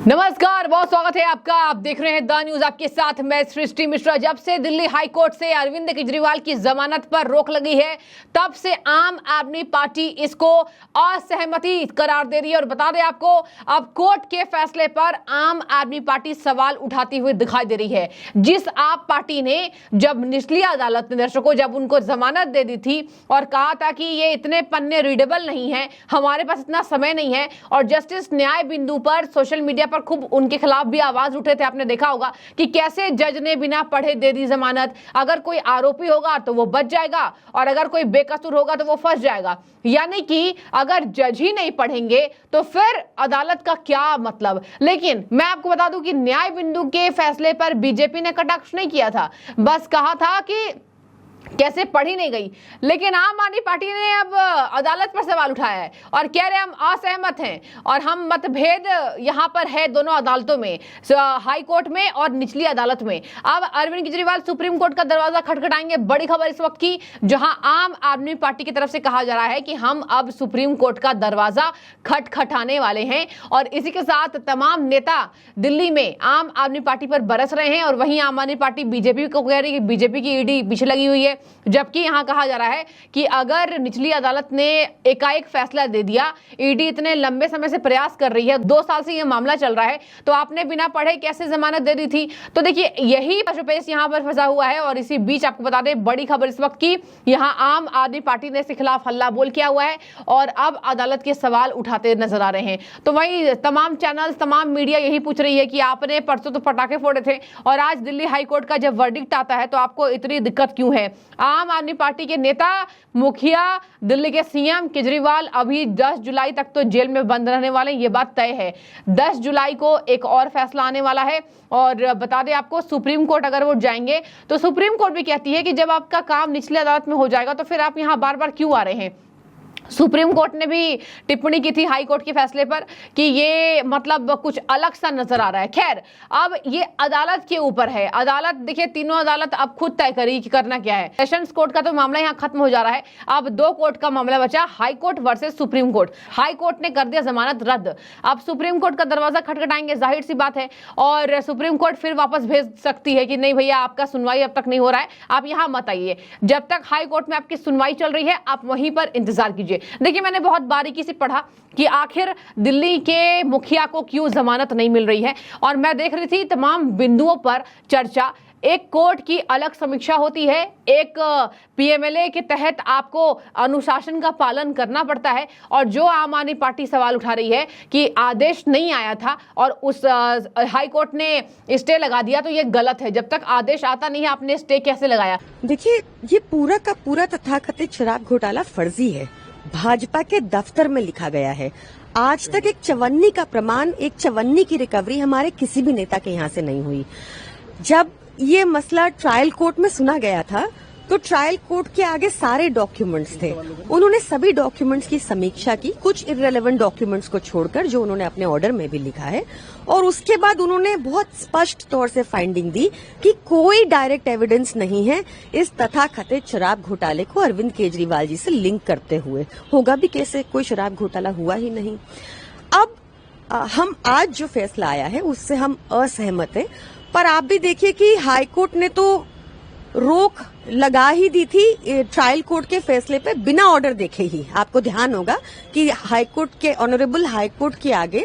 नमस्कार, बहुत स्वागत है आपका। आप देख रहे हैं द न्यूज, आपके साथ मैं सृष्टि मिश्रा। जब से दिल्ली हाई कोर्ट से अरविंद केजरीवाल की जमानत पर रोक लगी है, तब से आम आदमी पार्टी इसको असहमति करार दे रही है। और बता दें आपको, अब कोर्ट के फैसले पर आम आदमी पार्टी सवाल उठाती हुई दिखाई दे रही है। जिस आप पार्टी ने जब निचली अदालत ने दर्शकों जब उनको जमानत दे दी थी और कहा था कि ये इतने पन्ने रीडेबल नहीं है, हमारे पास इतना समय नहीं है, और जस्टिस न्याय बिंदु पर सोशल मीडिया पर खूब उनके खिलाफ भी आवाज उठे थे। आपने देखा होगा कि कैसे जज ने बिना पढ़े दे दी जमानत। अगर कोई आरोपी होगा तो वो बच जाएगा और अगर कोई बेकसूर होगा तो वो फंस जाएगा। यानी कि अगर जज ही नहीं पढ़ेंगे तो फिर अदालत का क्या मतलब। लेकिन मैं आपको बता दूं कि न्याय बिंदु के फैसले पर बीजेपी ने कटाक्ष नहीं किया था, बस कहा था कि कैसे पढ़ी नहीं गई। लेकिन आम आदमी पार्टी ने अब अदालत पर सवाल उठाया है और कह रहे हैं हम असहमत हैं और हम मतभेद यहां पर है दोनों अदालतों में, हाई कोर्ट में और निचली अदालत में। अब अरविंद केजरीवाल सुप्रीम कोर्ट का दरवाजा खटखटाएंगे। बड़ी खबर इस वक्त की, जहां आम आदमी पार्टी की तरफ से कहा जा रहा है कि हम अब सुप्रीम कोर्ट का दरवाजा खटखटाने वाले हैं। और इसी के साथ तमाम नेता दिल्ली में आम आदमी पार्टी पर बरस रहे हैं और वहीं आम आदमी पार्टी बीजेपी को कह रही है कि बीजेपी की ईडी पीछे लगी हुई है। जबकि यहां कहा जा रहा है कि अगर निचली अदालत ने एकाएक फैसला दे दिया, ईडी इतने लंबे समय से प्रयास कर रही है, 2 साल से यह मामला चल रहा है, तो आपने बिना पढ़े कैसे जमानत दे दी थी। तो देखिए, यही पशुपेश यहां पर फंसा हुआ है। और इसी बीच आपको बता दें, बड़ी खबर इस वक्त की, यहां आम आदमी पार्टी ने इसके खिलाफ हल्ला बोल किया हुआ है और अब अदालत के सवाल उठाते नजर आ रहे हैं। तो वही तमाम चैनल, तमाम मीडिया यही पूछ रही है कि आपने परसों तो पटाखे फोड़े थे और आज दिल्ली हाई कोर्ट का जब वर्डिक्ट आता है तो आपको इतनी दिक्कत क्यों है। आम आदमी पार्टी के नेता, मुखिया, दिल्ली के सीएम केजरीवाल अभी 10 जुलाई तक तो जेल में बंद रहने वाले हैं, ये बात तय है। 10 जुलाई को एक और फैसला आने वाला है। और बता दें आपको, सुप्रीम कोर्ट अगर वो जाएंगे तो सुप्रीम कोर्ट भी कहती है कि जब आपका काम निचली अदालत में हो जाएगा तो फिर आप यहां बार बार क्यों आ रहे हैं। सुप्रीम कोर्ट ने भी टिप्पणी की थी हाई कोर्ट के फैसले पर कि ये मतलब कुछ अलग सा नजर आ रहा है। खैर, अब ये अदालत के ऊपर है। अदालत देखिए, तीनों अदालत अब खुद तय करेगी कि करना क्या है। सेशंस कोर्ट का तो मामला यहाँ खत्म हो जा रहा है। अब 2 कोर्ट का मामला बचा, high court versus supreme court. High court ने कर दिया जमानत रद्द, अब सुप्रीम कोर्ट का दरवाजा खटखटाएंगे, जाहिर सी बात है। और सुप्रीम कोर्ट फिर वापस भेज सकती है कि नहीं भैया, आपका सुनवाई अब तक नहीं हो रहा है, आप यहाँ मत आइए। जब तक हाई कोर्ट में आपकी सुनवाई चल रही है, आप वहीं पर इंतजार कीजिए। देखिए, मैंने बहुत बारीकी से पढ़ा कि आखिर दिल्ली के मुखिया को क्यों जमानत नहीं मिल रही है, और मैं देख रही थी तमाम बिंदुओं पर चर्चा। एक कोर्ट की अलग समीक्षा होती है, एक पीएमएलए के तहत आपको अनुशासन का पालन करना पड़ता है। और जो आम आदमी पार्टी सवाल उठा रही है कि आदेश नहीं आया था और उस हाई कोर्ट ने स्टे लगा दिया, तो ये गलत है। जब तक आदेश आता नहीं है, आपने स्टे कैसे लगाया। देखिए, ये पूरा का पूरा तथाकथित शराब घोटाला फर्जी है, भाजपा के दफ्तर में लिखा गया है। आज तक एक चवन्नी का प्रमाण, एक चवन्नी की रिकवरी हमारे किसी भी नेता के यहाँ से नहीं हुई। जब ये मसला ट्रायल कोर्ट में सुना गया था तो ट्रायल कोर्ट के आगे सारे डॉक्यूमेंट्स थे। उन्होंने सभी डॉक्यूमेंट्स की समीक्षा की, कुछ इररिलेवेंट डॉक्यूमेंट्स को छोड़कर, जो उन्होंने अपने ऑर्डर में भी लिखा है। और उसके बाद उन्होंने बहुत स्पष्ट तौर से फाइंडिंग दी कि कोई डायरेक्ट एविडेंस नहीं है इस तथाकथित शराब घोटाले को अरविंद केजरीवाल जी से लिंक करते हुए। होगा भी कैसे, कोई शराब घोटाला हुआ ही नहीं। अब हम आज जो फैसला आया है उससे हम असहमत हैं। पर आप भी देखिए कि हाईकोर्ट ने तो रोक लगा ही दी थी ट्रायल कोर्ट के फैसले पे बिना ऑर्डर देखे ही। आपको ध्यान होगा कि हाईकोर्ट के, ऑनरेबल हाईकोर्ट के आगे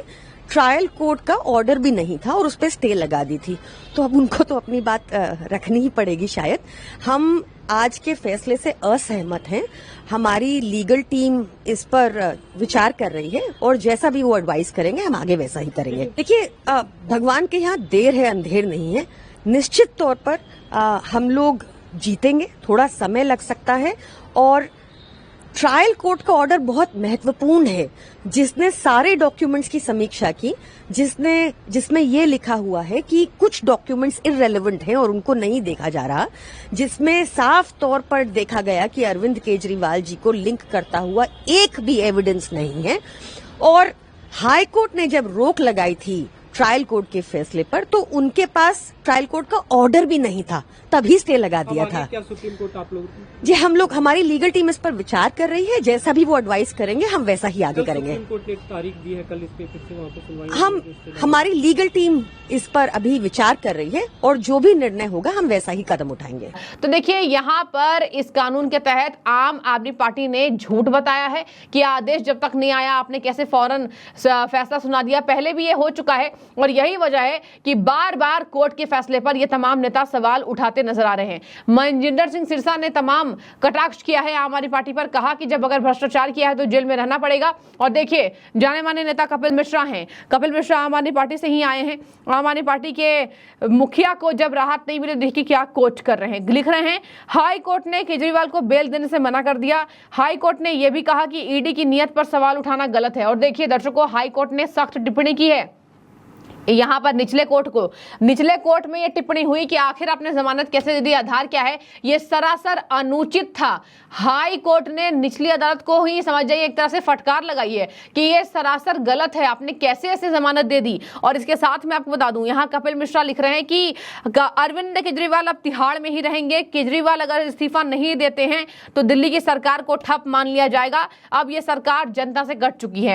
ट्रायल कोर्ट का ऑर्डर भी नहीं था और उस पर स्टे लगा दी थी। तो अब उनको तो अपनी बात रखनी ही पड़ेगी शायद। हम आज के फैसले से असहमत हैं। हमारी लीगल टीम इस पर विचार कर रही है और जैसा भी वो एडवाइस करेंगे हम आगे वैसा ही करेंगे। देखिए, भगवान के यहाँ देर है अंधेर नहीं है। निश्चित तौर पर हम लोग जीतेंगे, थोड़ा समय लग सकता है। और ट्रायल कोर्ट का ऑर्डर बहुत महत्वपूर्ण है, जिसने सारे डॉक्यूमेंट्स की समीक्षा की, जिसमें ये लिखा हुआ है कि कुछ डॉक्यूमेंट्स इररिलेवेंट हैं और उनको नहीं देखा जा रहा, जिसमें साफ तौर पर देखा गया कि अरविंद केजरीवाल जी को लिंक करता हुआ एक भी एविडेंस नहीं है। और हाई कोर्ट ने जब रोक लगाई थी ट्रायल कोर्ट के फैसले पर, तो उनके पास ट्रायल कोर्ट का ऑर्डर भी नहीं था, तभी स्टे लगा दिया था। क्या सुप्रीम कोर्ट आप लोग जी हम लोग, हमारी लीगल टीम इस पर विचार कर रही है, जैसा भी वो एडवाइस करेंगे हम वैसा ही आगे करेंगे। सुप्रीम कोर्ट ने एक तारीख दी है, कल इस पे फिर से वहाँ पे सुनवाई हमारी लीगल टीम इस पर अभी विचार कर रही है और जो भी निर्णय होगा हम वैसा ही कदम उठाएंगे। तो देखिए यहाँ पर इस कानून के तहत आम आदमी पार्टी ने झूठ बताया है कि आदेश जब तक नहीं आया आपने कैसे फौरन फैसला सुना दिया। पहले भी ये हो चुका है और यही वजह है कि बार बार कोर्ट के फैसले पर ये तमाम नेता सवाल उठाते नजर आ रहे हैं। मनजिंदर सिंह सिरसा ने तमाम कटाक्ष किया है आम आदमी पार्टी पर, कहा कि जब अगर भ्रष्टाचार किया है तो जेल में रहना पड़ेगा। और देखिए जाने माने नेता कपिल मिश्रा हैं, कपिल मिश्रा आम आदमी पार्टी से ही आए हैं। आम आदमी पार्टी के मुखिया को जब राहत नहीं मिली, देखिए क्या कोट कर रहे हैं, लिख रहे हैं हाई कोर्ट ने केजरीवाल को बेल देने से मना कर दिया। हाई कोर्ट ने यह भी कहा कि ईडी की नियत पर सवाल उठाना गलत है। और देखिए दर्शकों, हाई कोर्ट ने सख्त टिप्पणी की है यहाँ पर निचले कोर्ट में ये टिप्पणी हुई कि आखिर आपने जमानत कैसे दे दी, आधार क्या है, ये सरासर अनुचित था। हाई कोर्ट ने निचली अदालत को ही समझ जाइए एक तरह से फटकार लगाई है कि ये सरासर गलत है, आपने कैसे ऐसे जमानत दे दी। और इसके साथ मैं आपको बता दूं, यहाँ कपिल मिश्रा लिख रहे हैं कि अरविंद केजरीवाल अब तिहाड़ में ही रहेंगे। केजरीवाल अगर इस्तीफा नहीं देते हैं तो दिल्ली की सरकार को ठप मान लिया जाएगा। अब ये सरकार जनता से कट चुकी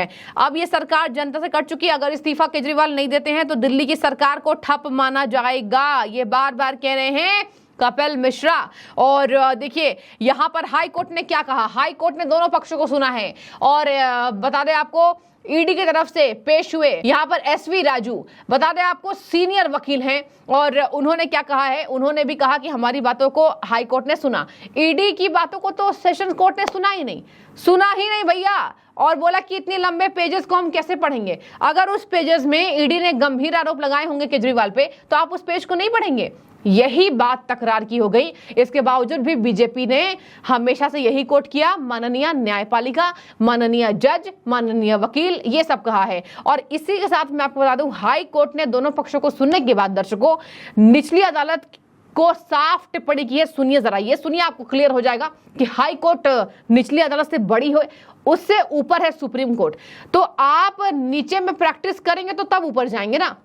है, अगर इस्तीफा केजरीवाल नहीं देते हैं तो दिल्ली की सरकार को ठप माना जाएगा। ये बार बार कह रहे हैं कपिल मिश्रा। और देखिए यहां पर हाई कोर्ट ने क्या कहा, हाई कोर्ट ने दोनों पक्षों को सुना है। और बता दें आपको, ईडी की तरफ से पेश हुए यहाँ पर एसवी राजू, बता दें आपको सीनियर वकील हैं, और उन्होंने क्या कहा है, उन्होंने भी कहा कि हमारी बातों को हाई कोर्ट ने सुना, ईडी की बातों को तो सेशंस कोर्ट ने सुना ही नहीं भैया। और बोला कि इतने लंबे पेजेस को हम कैसे पढ़ेंगे। अगर उस पेजेस में ईडी ने गंभीर आरोप लगाए होंगे केजरीवाल पे तो आप उस पेज को नहीं पढ़ेंगे। यही बात तकरार की हो गई। इसके बावजूद भी बीजेपी ने हमेशा से यही कोट किया, माननीय न्यायपालिका, माननीय जज, माननीय वकील, ये सब कहा है। और इसी के साथ मैं आपको बता दूं, हाई कोर्ट ने दोनों पक्षों को सुनने के बाद दर्शकों निचली अदालत को साफ टिप्पणी की है। सुनिए जरा, ये सुनिए, आपको क्लियर हो जाएगा कि हाई कोर्ट निचली अदालत से बड़ी हो, उससे ऊपर है सुप्रीम कोर्ट। तो आप नीचे में प्रैक्टिस करेंगे तो तब ऊपर जाएंगे ना।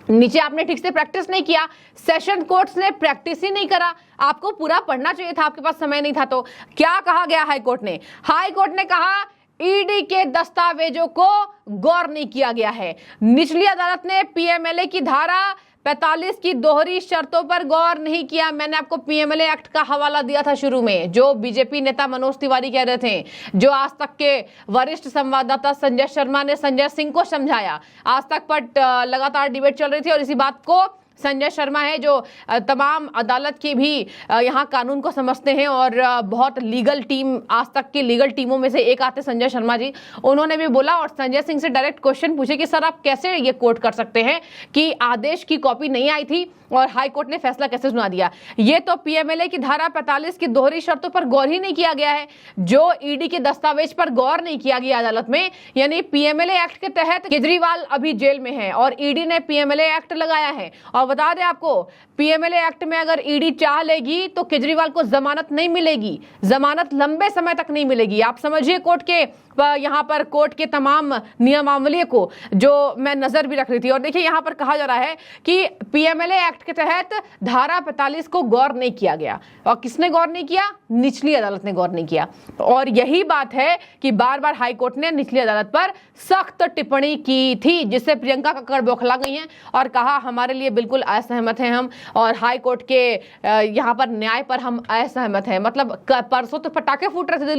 नीचे आपने ठीक से प्रैक्टिस नहीं किया, सेशन कोर्ट्स ने प्रैक्टिस ही नहीं करा, आपको पूरा पढ़ना चाहिए था, आपके पास समय नहीं था। तो क्या कहा गया हाई कोर्ट ने? हाई कोर्ट ने कहा ईडी के दस्तावेजों को गौर नहीं किया गया है। निचली अदालत ने पीएमएलए की धारा 45 की दोहरी शर्तों पर गौर नहीं किया। मैंने आपको पीएमएलए एक्ट का हवाला दिया था शुरू में, जो बीजेपी नेता मनोज तिवारी कह रहे थे, जो आज तक के वरिष्ठ संवाददाता संजय शर्मा ने संजय सिंह को समझाया। आज तक पर लगातार डिबेट चल रही थी और इसी बात को संजय शर्मा है जो तमाम अदालत की भी यहाँ कानून को समझते हैं और बहुत लीगल टीम, आज तक की लीगल टीमों में से एक आते संजय शर्मा जी, उन्होंने भी बोला और संजय सिंह से डायरेक्ट क्वेश्चन पूछे कि सर आप कैसे ये कोर्ट कर सकते हैं कि आदेश की कॉपी नहीं आई थी और हाई कोर्ट ने फैसला कैसे सुना दिया। ये तो पीएमएलए की धारा 45 की दोहरी शर्तों पर गौर ही नहीं किया गया है, जो ईडी के दस्तावेज पर गौर नहीं किया गया अदालत में। यानी पीएमएलए एक्ट के तहत केजरीवाल अभी जेल में है और ईडी ने पीएमएलए एक्ट लगाया है। और बता दें आपको, पीएमएलए एक्ट में अगर ईडी चाह लेगी तो केजरीवाल को जमानत नहीं मिलेगी, जमानत लंबे समय तक नहीं मिलेगी। आप समझिए कोर्ट के यहाँ पर कोर्ट के तमाम नियमावली को जो मैं नजर भी रख रही थी। और देखिए यहाँ पर कहा जा रहा है कि पीएमएलए एक्ट के तहत धारा 45 को गौर नहीं किया गया। और किसने गौर नहीं किया? निचली अदालत ने गौर नहीं किया। और यही बात है कि बार बार हाई कोर्ट ने निचली अदालत पर सख्त टिप्पणी की थी, जिससे प्रियंका कक्कड़ बौखला गई हैं और कहा हमारे लिए बिल्कुल असहमत हैं हम, और हाई कोर्ट के यहाँ पर न्याय पर हम असहमत हैं। मतलब परसों तो पटाखे फूट रहे थे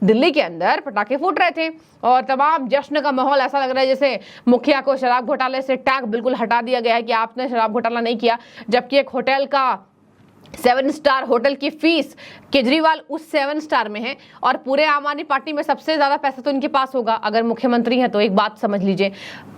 दिल्ली के अंदर पटाखे फूट रहे थे और तमाम जश्न का माहौल, ऐसा लग रहा है जैसे मुखिया को शराब घोटाले से टैग बिल्कुल हटा दिया गया है कि आपने शराब घोटाला नहीं किया, जबकि एक होटल का 7 स्टार होटल की फीस केजरीवाल उस 7 स्टार में है और पूरे आम आदमी पार्टी में सबसे ज्यादा पैसा तो इनके पास होगा अगर मुख्यमंत्री है तो। एक बात समझ लीजिए,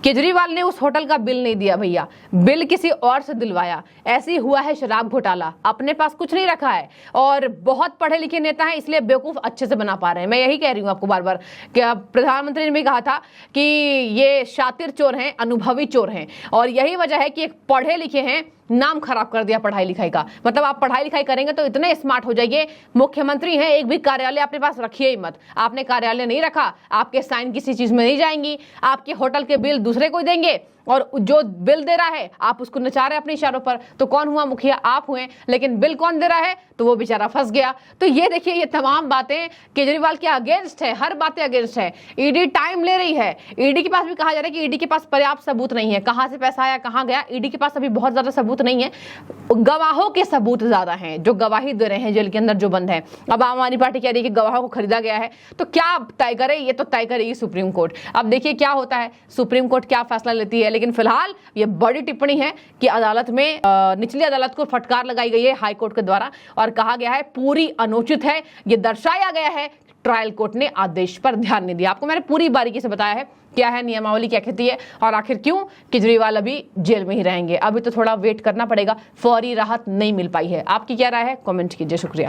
केजरीवाल ने उस होटल का बिल नहीं दिया भैया, बिल किसी और से दिलवाया। ऐसे ही हुआ है शराब घोटाला, अपने पास कुछ नहीं रखा है और बहुत पढ़े लिखे नेता हैं इसलिए बेवकूफ अच्छे से बना पा रहे हैं। मैं यही कह रही हूँ आपको बार बार कि प्रधानमंत्री ने भी कहा था कि ये शातिर चोर हैं, अनुभवी चोर हैं, और यही वजह है कि एक पढ़े लिखे हैं, नाम खराब कर दिया पढ़ाई लिखाई का। मतलब आप पढ़ाई लिखाई करेंगे तो इतने स्मार्ट हो जाइए, मुख्यमंत्री हैं, एक भी कार्यालय अपने पास रखिए ही मत। आपने कार्यालय नहीं रखा, आपके साइन किसी चीज में नहीं जाएंगी, आपके होटल के बिल दूसरे को देंगे, और जो बिल दे रहा है आप उसको नचा रहे हैं अपने इशारों पर, तो कौन हुआ मुखिया? आप हुए। लेकिन बिल कौन दे रहा है? तो वो बेचारा फंस गया। तो ये देखिए, ये तमाम बातें केजरीवाल के अगेंस्ट है, हर बातें अगेंस्ट है। ईडी टाइम ले रही है। ईडी के पास भी कहा जा रहा है कि ईडी के पास पर्याप्त सबूत नहीं है, कहां से पैसा आया, कहां गया, ईडी के पास अभी बहुत ज्यादा सबूत नहीं है, गवाहों के सबूत ज्यादा हैं, जो गवाही दे रहे हैं जेल के अंदर जो बंद है। अब आम आदमी पार्टी कह रही है कि गवाहों को खरीदा गया है, तो क्या तय करे? ये तो तय करेगी सुप्रीम कोर्ट। अब देखिए क्या होता है, सुप्रीम कोर्ट क्या फैसला लेती है। लेकिन फिलहाल ये बड़ी टिप्पणी है कि अदालत में निचली अदालत को फटकार लगाई गई है हाई कोर्ट के द्वारा, और कहा गया है पूरी अनुचित है। ये दर्शाया गया है ट्रायल कोर्ट ने आदेश पर ध्यान नहीं दिया। आपको मैंने पूरी बारीकी से बताया है क्या है नियमावली, क्या कहती है, और आखिर क्यों केजरीवाल अभी जेल में ही रहेंगे। अभी तो थोड़ा वेट करना पड़ेगा, फौरी राहत नहीं मिल पाई है। आपकी क्या राय है? कमेंट कीजिए। शुक्रिया।